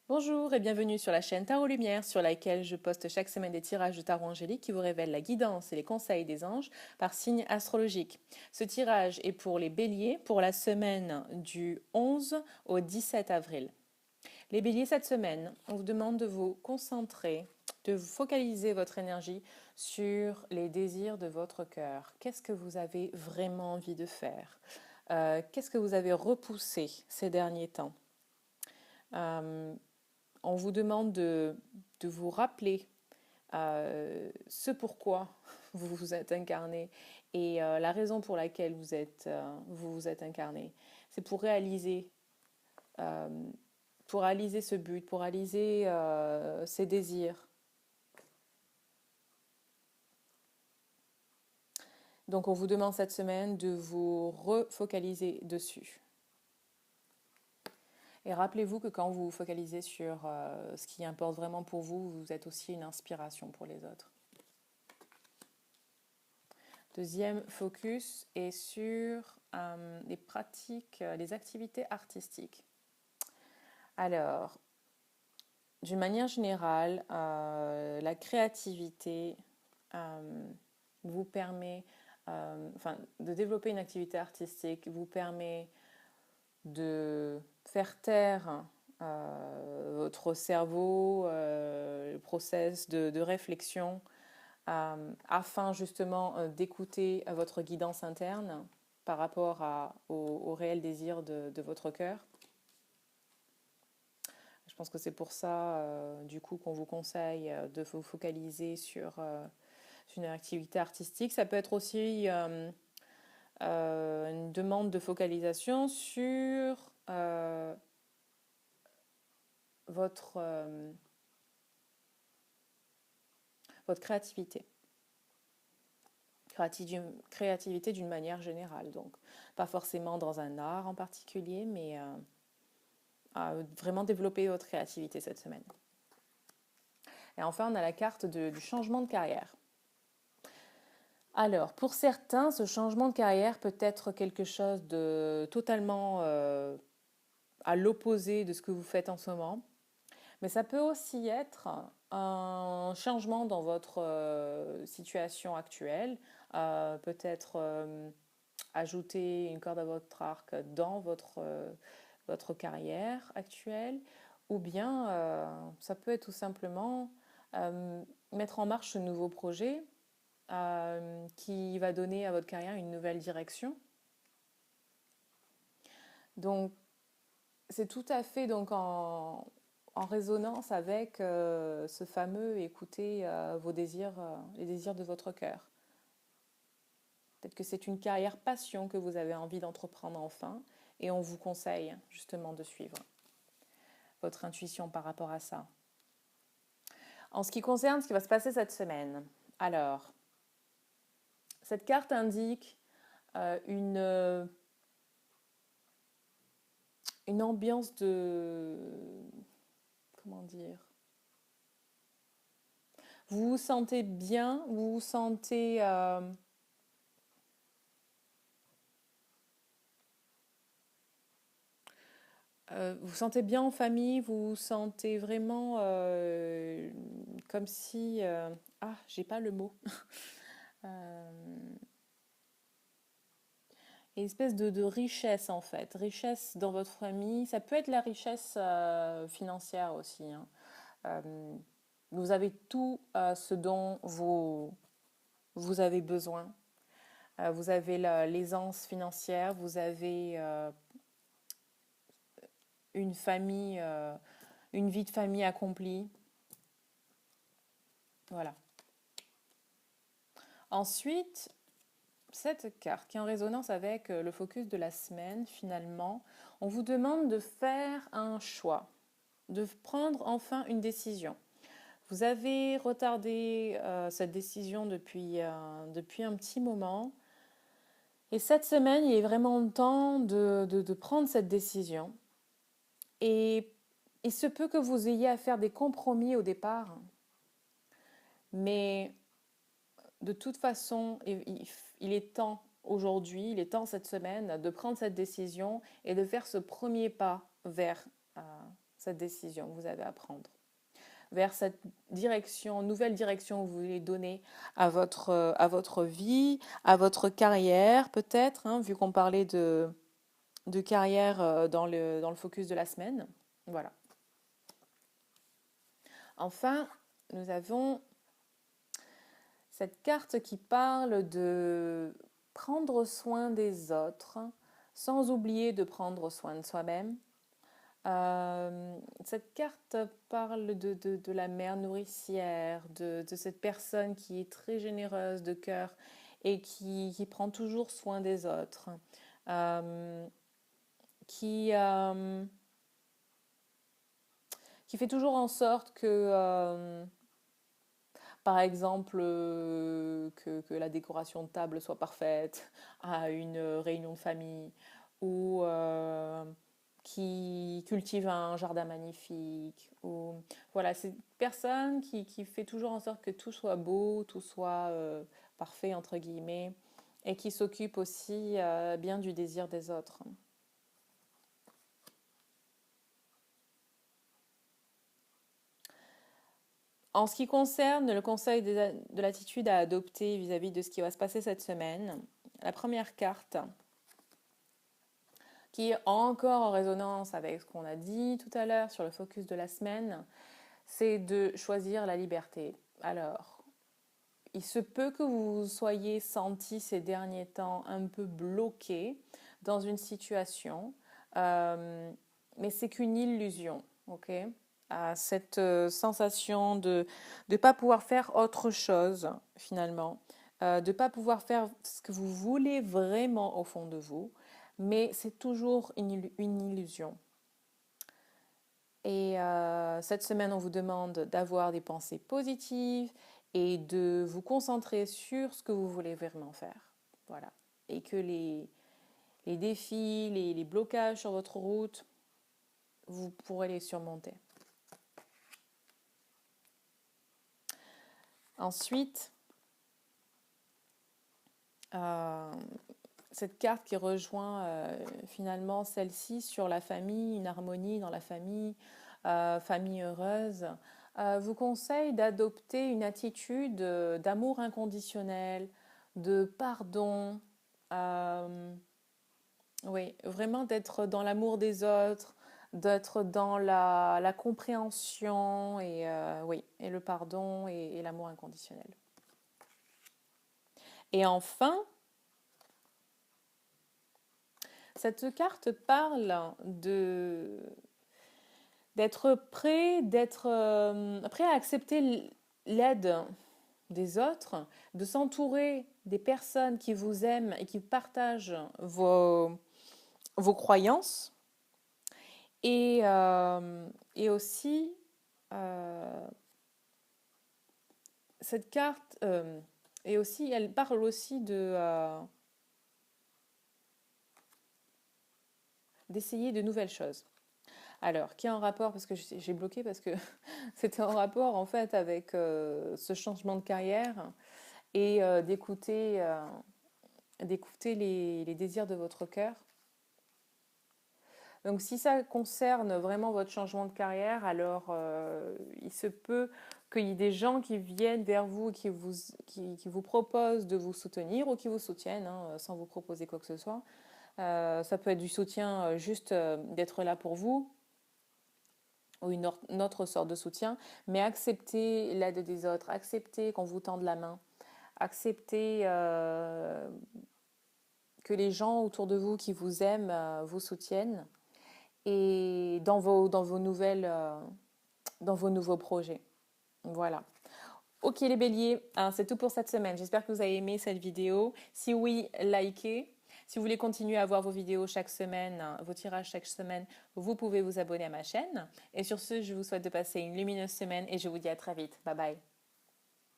Bonjour et bienvenue sur la chaîne Tarot Lumière sur laquelle je poste chaque semaine des tirages de tarot angélique qui vous révèlent la guidance et les conseils des anges par signe astrologique. Ce tirage est pour les béliers pour la semaine du 11 au 17 avril. Les béliers, cette semaine, on vous demande de vous concentrer, de vous focaliser votre énergie sur les désirs de votre cœur. Qu'est-ce que vous avez vraiment envie de faire? Qu'est-ce que vous avez repoussé ces derniers temps? Euh, on vous demande de vous rappeler ce pourquoi vous vous êtes incarné et la raison pour laquelle vous vous êtes incarné. C'est euh, pour réaliser ce but, pour réaliser ces désirs. Donc on vous demande cette semaine de vous refocaliser dessus. Et rappelez-vous que quand vous vous focalisez sur ce qui importe vraiment pour vous, vous êtes aussi une inspiration pour les autres. Deuxième focus est sur les pratiques, les activités artistiques. Alors, d'une manière générale, la créativité vous permet, de développer une activité artistique vous permet de faire taire votre cerveau, le process de réflexion, afin justement d'écouter votre guidance interne par rapport au réel désir de votre cœur. Je pense que c'est pour ça, du coup, qu'on vous conseille de vous focaliser sur une activité artistique. Ça peut être aussi une demande de focalisation sur votre, votre créativité. Créativité d'une manière générale, donc pas forcément dans un art en particulier, mais à vraiment développer votre créativité cette semaine. Et enfin, on a la carte du changement de carrière. Alors, pour certains, ce changement de carrière peut être quelque chose de totalement à l'opposé de ce que vous faites en ce moment, mais ça peut aussi être un changement dans votre situation actuelle, peut-être ajouter une corde à votre arc dans votre carrière actuelle, ou bien ça peut être tout simplement mettre en marche ce nouveau projet qui va donner à votre carrière une nouvelle direction. Donc, c'est tout à fait donc en résonance avec ce fameux écouter vos désirs, les désirs de votre cœur. Peut-être que c'est une carrière passion que vous avez envie d'entreprendre enfin et on vous conseille justement de suivre votre intuition par rapport à ça. En ce qui concerne ce qui va se passer cette semaine, alors, cette carte indique une ambiance de... Comment dire? Vous vous sentez bien, vous vous sentez... vous sentez bien en famille, vous vous sentez vraiment comme si... j'ai pas le mot. Euh, une espèce de richesse en fait. Richesse dans votre famille. Ça peut être la richesse financière aussi, hein. Euh, vous avez tout ce dont vous avez besoin. Vous avez l'aisance financière, vous avez une famille, une vie de famille accomplie. Voilà. Ensuite, cette carte qui est en résonance avec le focus de la semaine, finalement, on vous demande de faire un choix, de prendre enfin une décision. Vous avez retardé cette décision depuis un petit moment. Et cette semaine, il est vraiment le temps de prendre cette décision. Et il se peut que vous ayez à faire des compromis au départ, mais de toute façon, il est temps aujourd'hui, il est temps cette semaine de prendre cette décision et de faire ce premier pas vers cette décision que vous avez à prendre, vers cette direction, nouvelle direction que vous voulez donner à votre vie, à votre carrière peut-être, hein, vu qu'on parlait de carrière dans le focus de la semaine. Voilà. Enfin, nous avons cette carte qui parle de prendre soin des autres, sans oublier de prendre soin de soi-même. Cette carte parle de la mère nourricière, de cette personne qui est très généreuse de cœur et qui prend toujours soin des autres, qui, qui fait toujours en sorte que, par exemple, que la décoration de table soit parfaite à une réunion de famille ou qui cultive un jardin magnifique. Ou, voilà, c'est une personne qui fait toujours en sorte que tout soit beau, tout soit parfait, entre guillemets, et qui s'occupe aussi bien du désir des autres. En ce qui concerne le conseil de l'attitude à adopter vis-à-vis de ce qui va se passer cette semaine, la première carte, qui est encore en résonance avec ce qu'on a dit tout à l'heure sur le focus de la semaine, c'est de choisir la liberté. Alors, il se peut que vous vous soyez senti ces derniers temps un peu bloqué dans une situation, mais c'est qu'une illusion, ok? À cette sensation de ne pas pouvoir faire autre chose finalement, de ne pas pouvoir faire ce que vous voulez vraiment au fond de vous, mais c'est toujours une illusion. Et cette semaine, on vous demande d'avoir des pensées positives et de vous concentrer sur ce que vous voulez vraiment faire. Voilà. Et que les défis, les blocages sur votre route, vous pourrez les surmonter. Ensuite, cette carte qui rejoint finalement celle-ci sur la famille, une harmonie dans la famille, famille heureuse, vous conseille d'adopter une attitude d'amour inconditionnel, de pardon, oui, vraiment d'être dans l'amour des autres, d'être dans la compréhension et, oui, et le pardon et l'amour inconditionnel. Et enfin, cette carte parle d'être prêt à accepter l'aide des autres, de s'entourer des personnes qui vous aiment et qui partagent vos croyances. Et aussi, cette carte, et aussi, elle parle aussi d'essayer de nouvelles choses. Alors, qui est en rapport, parce que j'ai bloqué, parce que c'était en rapport en fait avec ce changement de carrière et d'écouter les désirs de votre cœur. Donc si ça concerne vraiment votre changement de carrière, alors il se peut qu'il y ait des gens qui viennent vers vous, qui vous proposent de vous soutenir ou qui vous soutiennent hein, sans vous proposer quoi que ce soit. Ça peut être du soutien juste d'être là pour vous ou une autre sorte de soutien, mais acceptez l'aide des autres, acceptez qu'on vous tende la main, acceptez que les gens autour de vous qui vous aiment vous soutiennent et dans vos nouveaux projets. Voilà. Ok les béliers, hein, c'est tout pour cette semaine. J'espère que vous avez aimé cette vidéo. Si oui, likez. Si vous voulez continuer à voir vos vidéos chaque semaine, vos tirages chaque semaine, vous pouvez vous abonner à ma chaîne. Et sur ce, je vous souhaite de passer une lumineuse semaine et je vous dis à très vite. Bye bye.